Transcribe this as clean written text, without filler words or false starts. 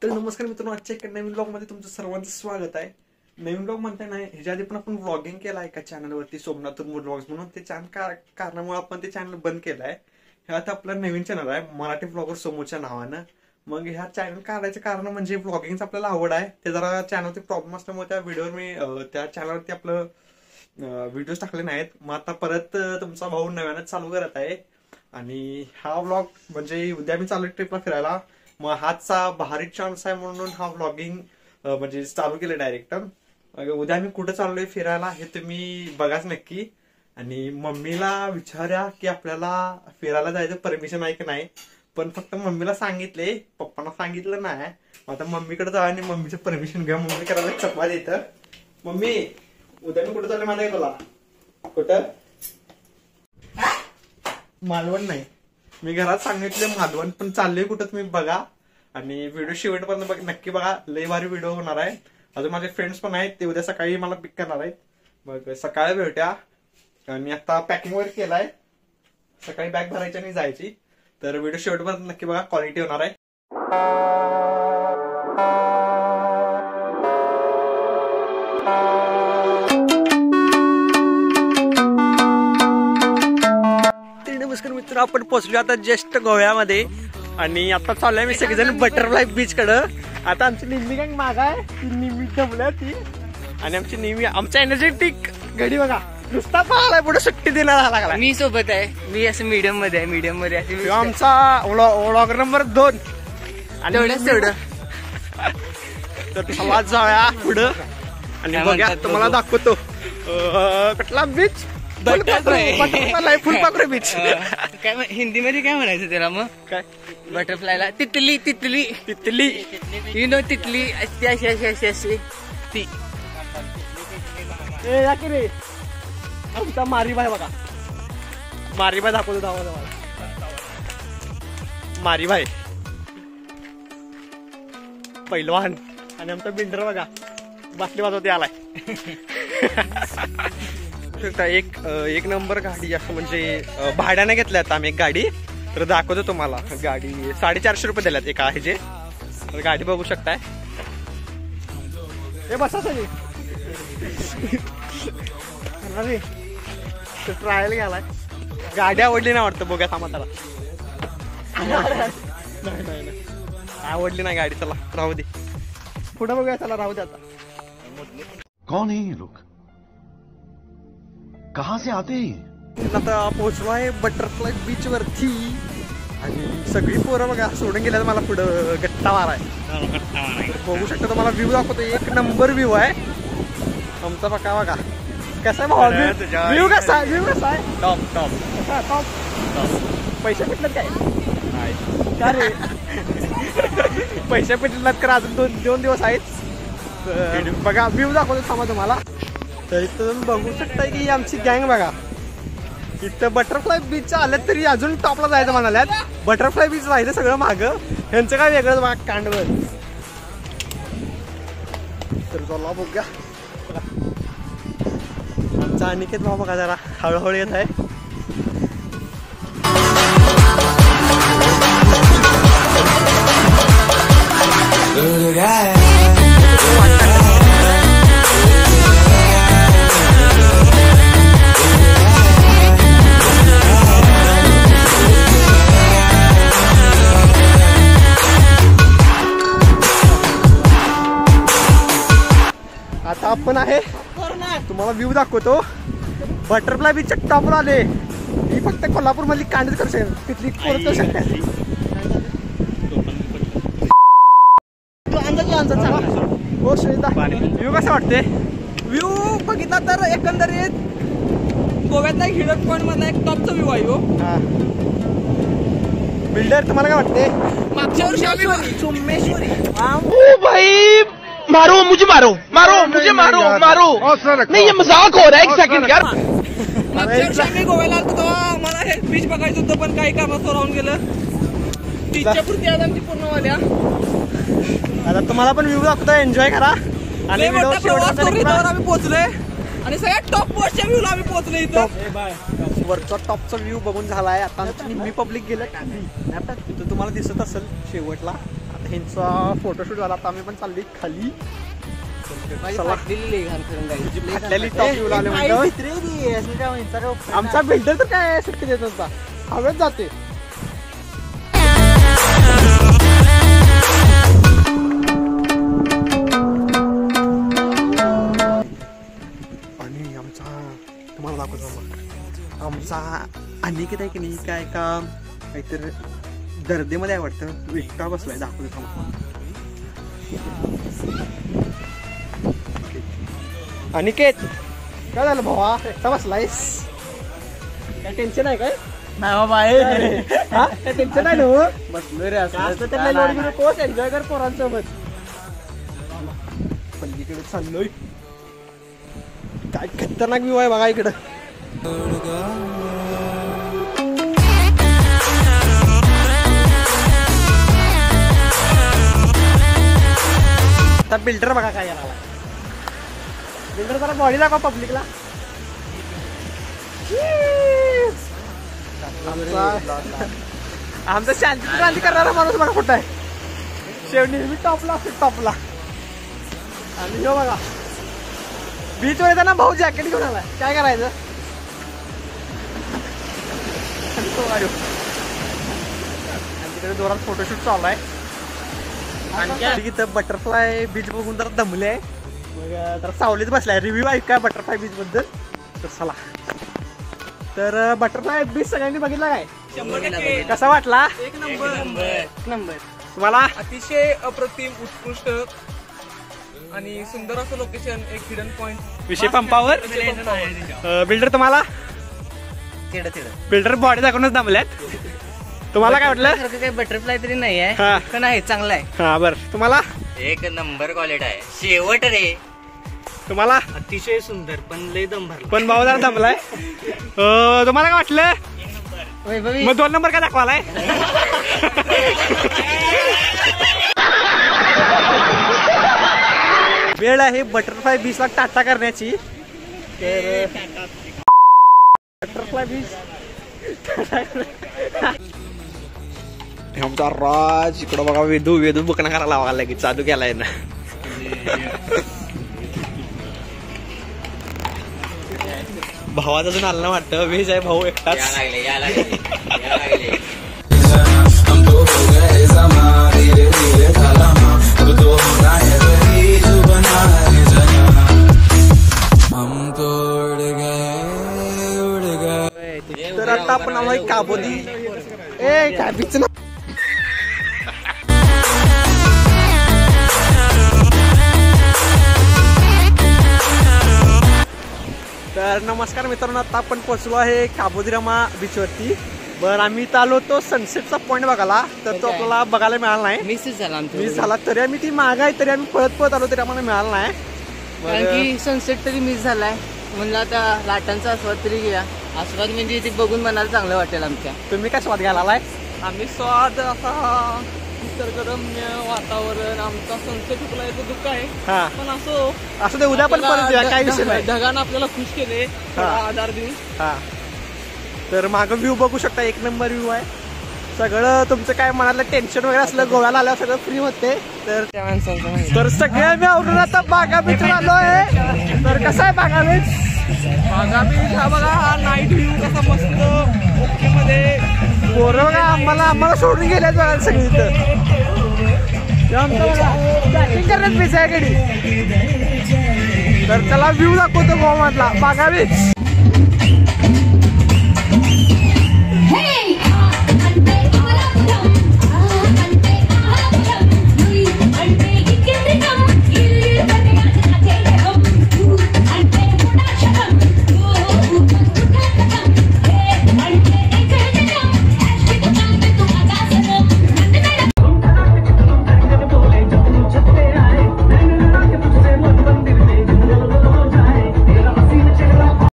तर नमस्कार मित्रांनो, आजच्या एका नवीन ब्लॉग मध्ये तुमचं सर्वांचं स्वागत आहे. नवीन ब्लॉग म्हणताय ना, ह्याच्या आधी पण आपण व्लॉगिंग केलं एका चॅनलवरती सोमनाथ व्लॉग्स म्हणून. ते चॅनल कारणामुळे आपण ते चॅनल बंद केलंय. हे आता आपलं नवीन चॅनल आहे मराठी व्लॉगर सोमूच्या नावानं. मग ह्या चॅनल काढायचं कारण म्हणजे व्लॉगिंगचं आपल्याला आवड आहे. ते जरा चॅनलवरती प्रॉब्लेम असल्यामुळे त्या व्हिडिओवर मी त्या चॅनलवरती आपलं व्हिडिओज टाकले नाहीत. मग आता परत तुमचा भाऊ नव्यानं चालू करत आहे. आणि हा व्लॉग म्हणजे उद्या मी चालू ट्रिपला फिरायला. मग हाचा भारी चान्स आहे म्हणून हा व्लॉगिंग म्हणजे चालू केलं डायरेक्ट. उद्या मी कुठं चाललोय फिरायला हे तुम्ही बघाच नक्की. आणि मम्मीला विचारा की आपल्याला फिरायला जायचं परमिशन आहे की नाही. पण फक्त मम्मीला सांगितले, पप्पांना सांगितलं नाही. आता मम्मीकडे जा आणि मम्मीचं परमिशन घ्या. मम्मी करायला चपा देतं. मम्मी उद्या मी कुठं चाललोय माहिती आहे तुला? कुठं? मालवण नाही, मी घरात सांगितले मालवण. पण चाललोय कुठं तुम्ही बघा. आणि व्हिडिओ शेवटपर्यंत नक्की बघा, लय भारी व्हिडिओ होणार आहे. अजून माझे फ्रेंड्स पण आहेत, ते उद्या सकाळी मला पिक करणार आहेत. मग सकाळी भेटूया. आणि आता पॅकिंग वगैरे केलाय, सकाळी बॅग भरायची आणि जायची. तर व्हिडिओ शेवटपर्यंत नक्की बघा, क्वालिटी होणार आहे. नमस्कार मित्र, आपण पोहोचलो आता जस्ट गोव्यामध्ये. आणि आता चाललोय मी सगळेजण बटरफ्लाय बीच कडं. आता आमची निम्मी गँग माग आहे, ती निम्मी दमल्या ती. आणि आमची निम्मी आमच्या एनर्जेटिक गडी बघा नुसता पाहायला पुढे सुट्टी देणार लागला. मी सोबत आहे, मी असं मीडियम मध्ये आहे. मीडियम मध्ये असे आमचा व्लॉगर नंबर 2. आणि तेवढं तर चला जाऊया पुढं आणि बघा तुम्हाला दाखवतो कुठला बीच. फुलपाखरू बीच. काय हिंदी मध्ये काय म्हणायचं त्याला? मग काय बटरफ्लायला तितली तितली तितली यु नो तितली अशी अशी अशी अशी अशी ती. ए या की रे, आमचा मारीबाई बघा. मारीबाई दाखवतो धावा. मारीबाई पहिलवान. आणि आमचा बिल्डर बघा बाटली वाजवते आलाय. एक नंबर गाडी असं म्हणजे भाड्याने घेतल्या आता आम्ही एक गाडी. तर दाखवतो तुम्हाला. गाडी 450 रुपये दिल्यात एका ह्याचे. तर गाडी बघू शकताय. हे बसा सगळी ट्रायल घ्यालाय. गाडी आवडली नाही वाटतं, बघा थांबा त्याला. नाही आवडली नाही गाडी, चला राहू दे. पुढे बघूया, चला राहू दे आता. कौन है ये लोग, कहां से आते हैं? आता पोहोचलो आहे बटरफ्लाय बीच वरती. आणि सगळी पोरं बघा सोडून गेल्यात मला पुढं गट्टा माराय. बघू शकता तुम्हाला व्ह्यू दाखवतो. एक नंबर व्ह्यू आहे आमचा. बघा बघा कसा आहे भाऊ व्ह्यू. कसा आहे? Top top top. पैसे भेटलेत काय रे? पैसे भेटलेत तर अजून दोन दिवस आहेत. बघा व्ह्यू दाखवतो थांबा तुम्हाला. तर इथं बघू शकताय की आमची गँग बघा. इथं बटरफ्लाय बीच आलं तरी अजून टॉपला जायचं म्हणाल्यात. बटरफ्लाय बीच राहिलं सगळं मागं. ह्यांचं काय वेगळंच बघा कांडवर. तर चला बघूया. आमचा अनिकेत भाऊ बघा जरा हळूहळू येत आहे. आता आपण आहे, तुम्हाला व्ह्यू दाखवतो. बटरफ्लाय बीचच्या टॉपला आले. ही फक्त कोल्हापूर मधली कांडच करू शकेल, तिथली करू शकते. हो श्वेता, व्ह्यू कसा वाटते? व्ह्यू बघितला तर एकंदरीत गोव्यातला हिडन पॉइंट मधला एक टॉपचा व्ह्यू आहे. बिल्डर तुम्हाला काय वाटते? मागच्या वर्षी सोमेश्वरी. ओ भाई मारो मुझे, मारो मुझे, मारो नहीं, ये मजाक हो रहा है. एक सेकंड यार. मागच्या वर्षी आम्ही गोव्याला आलो तेव्हा मला हे बीच बघायचं होतं, पण काही कामात राहून गेलं. तिच्या पुरती आज आमची पूर्ण वाल्या. आता तुम्हाला पण व्ह्यू दाखवतो, एन्जॉय करा. आणि आम्ही पोहोचलोय आणि सगळ्यात टॉप पोस्टच्या व्ह्यूला आम्ही पोहोचलो इथं. वरचा टॉपचा व्ह्यू बघून झालाय. आता निम्मी पब्लिक गेलं. आता तिथं तुम्हाला दिसत असेल शेवटला. ह्यांचा फोटोशूट झाला. आता आम्ही पण चालली खाली. आमचा बिल्डर तर काय सुट्टी देत होता, हवेत जाते. आणि आमचा तुम्हाला दाखवतो आमचा अनिकेत आहे की नाही काय का काहीतरी गर्दीमध्ये आहे वाटतं, एकटा बसलाय. दाखवतो अनिकेत काय झालं भावा, एकटा बसलायस? काय टेन्शन आहे काय? नाही बाबा आहे. काय टेन्शन आहे ना? बसलो रे असं त्यांना लोड घेऊन पोच एन्जॉय कर पोरांसोबत. पल्लीकडे चाललोय. काय खतरनाक व्ह्यू आहे बघा इकडं. आता बिल्डर बघा काय याला. बिल्डर जरा बॉडी दाखवा पब्लिकला. आमचा शांती क्रांती करणारा माणूस बघा कुठं आहे. शेव नेहमी टॉपला टॉपला. आणि हो बघा बीच वर येताना भाऊ जॅकेट घेऊन आलाय. काय करायचं? तिकडे जोरात फोटोशूट चालू आहे. आणि इथं बटरफ्लाय बीच बघून जरा दमले आहे. मग जरा सावलीत बसलाय. रिव्ह्यू ऐका बटरफ्लाय बीच बद्दल. तर चला. तर बटरफ्लाय बीच सगळ्यांनी बघितला काय? 100% कसा वाटला? एक नंबर. तुम्हाला? अतिशय अप्रतिम, उत्कृष्ट आणि सुंदर असं लोकेशन. एक हिडन पॉइंट विषय पंपावर. बिल्डर तुम्हाला? बिल्डर बॉडी दाखवूनच दमल्यात. तुम्हाला काय वाटलं? काही बटरफ्लाय तरी नाही हा. आहे, पण आहे चांगला आहे. हा बरं. तुम्हाला? एक नंबर क्वालिटी आहे. शेवट रे. तुम्हाला? अतिशय सुंदर, पण लय दम भरला. पण भाऊ जरा दमलाय. तुम्हाला काय वाटलं? मग 2 नंबर काय दाखवालाय? वेळ आहे बटरफ्लाय बीचला टाटा करण्याची. बटरफ्लाय बीच आमचा राज इकडं बघा. वेदू बुकना करायला लावा लागेल. चालू केलाय ना. भावाचा अजून आलं ना वाटतं. व्हेज आहे भाऊ एकटाच. तर आता आपण आलोय काबोली. काय बीच ना. तर नमस्कार मित्रांनो, आता आपण पोहोचलो आहे काबोदीरामा बीच वरती. बरं आम्ही इथं आलो होतो सनसेटचा पॉईंट बघायला. तर तो आपल्याला बघायला मिळाला नाही. मिसच झाला आमचा. मिस झाला. तरी आम्ही ती माग आहे, तरी आम्ही पळत आलो तरी आम्हाला मिळाला नाही. कारण की सनसेट तरी मिस झालाय. म्हणलं आता लाटांचा आस्वाद तरी घ्या. आस्वाद म्हणजे ते बघून मनाला चांगलं वाटेल आमच्या. तुम्ही काय स्वाद घ्यायला आलाय? आम्ही स्वाद असा निसर्गरम्य वातावरण. आमचा संसद चुकला याचं दुःख आहे, हा पण असो असं ते उद्या पण परत या. काही विषय नाही. ढगानं आपल्याला खुश केले, थोडा आधार देऊन. हा तर मागं व्ह्यू बघू शकता. एक नंबर व्ह्यू आहे. सगळं तुमचं काय मनातलं टेन्शन वगैरे असलं गोव्याला आल्यावर सगळं फ्री होते. तर सगळे आम्ही आवरून आता बागा बीच आलो आहे. तर कसं आहे बागा बीच? बागा बीच हा बघा, हा नाईट व्ह्यू कसा मस्त ओके मध्ये. पोरं बघा आम्हाला सोडून गेल्यात बघा सगळी इथं. बॅटिंग करण्यात बीच आहे कधी. तर चला व्ह्यू दाखवतो गोवा मधला बागा बीच.